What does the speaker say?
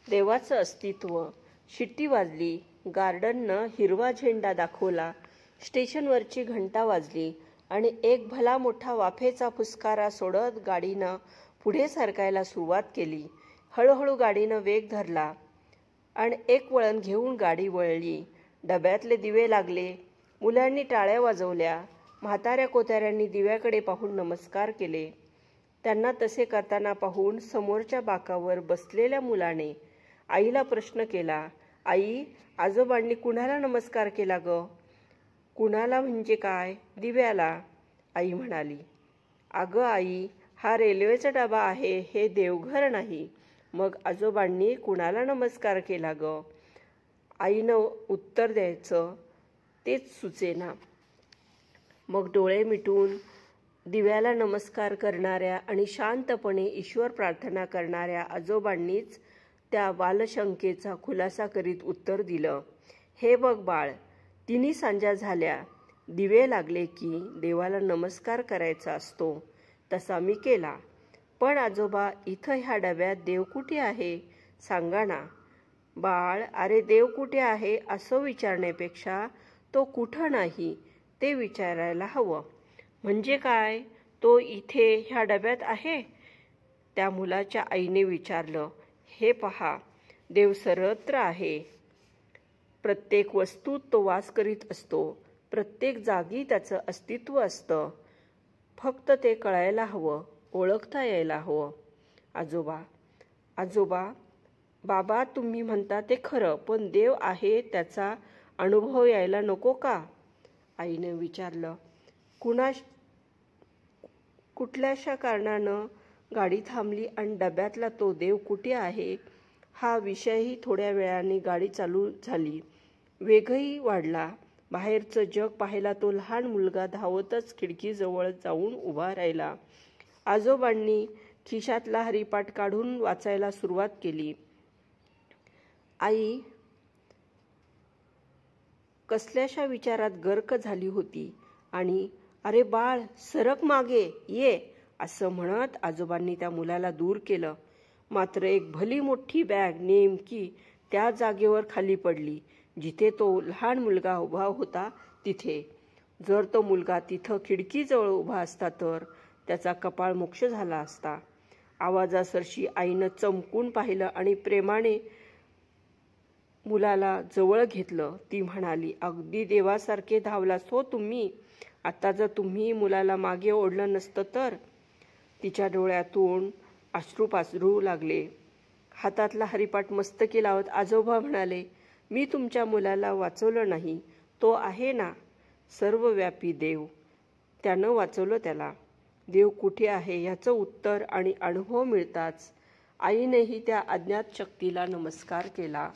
देवाचं अस्तित्व. शिट्टी वाजली. गार्डननं हिरवा झेंडा दाखवला. स्टेशनवरची घंटा वाजली आणि एक भला मोठा वाफेचा फुसकारा सोडत गाडीनं पुढे सरकायला सुरुवात केली. हळूहळू गाडीनं वेग धरला आणि एक वळण घेऊन गाडी वळली. डब्यातले दिवे लागले. मुलांनी टाळ्या वाजवल्या. म्हाताऱ्या कोताऱ्यांनी दिव्याकडे पाहून नमस्कार केले. त्यांना तसे करताना पाहून समोरच्या बाकावर बसलेल्या मुलाने आईला प्रश्न केला, आई, आजोबांनी कुणाला नमस्कार केला ग? कुणाला म्हणजे काय? दिव्याला. आई म्हणाली, अगं आई, हा रेल्वेचा डबा आहे, हे देवघर नाही. मग आजोबांनी कुणाला नमस्कार केला ग? आईनं उत्तर द्यायचं तेच सुचेना. मग डोळे मिटून दिव्याला नमस्कार करणाऱ्या आणि शांतपणे ईश्वर प्रार्थना करणाऱ्या आजोबांनीच त्या बालशंकेचा खुलासा करीत उत्तर दिलं, हे बघ बाळ, तिन्ही सांजा झाल्या. दिवे लागले की देवाला नमस्कार करायचा असतो. तसा मी केला. पण आजोबा, इथं ह्या डब्यात देव कुठे आहे? सांगा ना. बाळ, अरे देव कुठे आहे असं विचारण्यापेक्षा तो कुठं नाही ते विचारायला हवं. म्हणजे काय? तो इथे ह्या डब्यात आहे? त्या मुलाच्या आईने विचारलं. हे पहा, देव सर्वत्र आहे. प्रत्येक वस्तूत तो वास करीत असतो. प्रत्येक जागी त्याचं अस्तित्व असतं. फक्त ते कळायला हवं, ओळखता यायला हवं. आजोबा, बाबा, तुम्ही म्हणता ते खरं, पण देव आहे त्याचा अनुभव यायला नको का? आईने विचारलं. कुठल्याशा कारणानं गाडी थांबली आणि डब्यातला तो देव कुठे आहे हा विषयही थोड्या वेळाने गाडी चालू झाली. वेगही वाढला. बाहेरचं जग पाहायला तो लहान मुलगा धावतच खिडकीजवळ जाऊन उभा राहिला. आजोबांनी खिशातला हरिपाठ काढून वाचायला सुरुवात केली. आई कसल्याशा विचारात गर्क झाली होती आणि अरे बाळ, सरक मागे, ये असं म्हणत आजोबांनी त्या मुलाला दूर केलं. मात्र एक भली मोठी बॅग नेमकी त्या जागेवर खाली पडली जिथे तो लहान मुलगा उभा होता तिथे. जर तो मुलगा तिथं खिडकीजवळ उभा असता तर त्याचा कपाळ मोक्ष झाला असता. आवाजासरशी आईनं चमकून पाहिलं आणि प्रेमाने मुलाला जवळ घेतलं. ती म्हणाली, अगदी देवासारखे धावलास हो तुम्ही. आता जर तुम्ही मुलाला मागे ओढलं नसतं तर? तिच्या डोळ्यातून अश्रू पाझरू लागले. हातातला हरिपाठ मस्तकी लावत आजोबा म्हणाले, मी तुमच्या मुलाला वाचवलं नाही. तो आहे ना, सर्वव्यापी देव. त्यानं वाचवलं त्याला. देव कुठे आहे ह्याचं उत्तर आणि अनुभव मिळताच आईनेही त्या अज्ञात शक्तीला नमस्कार केला.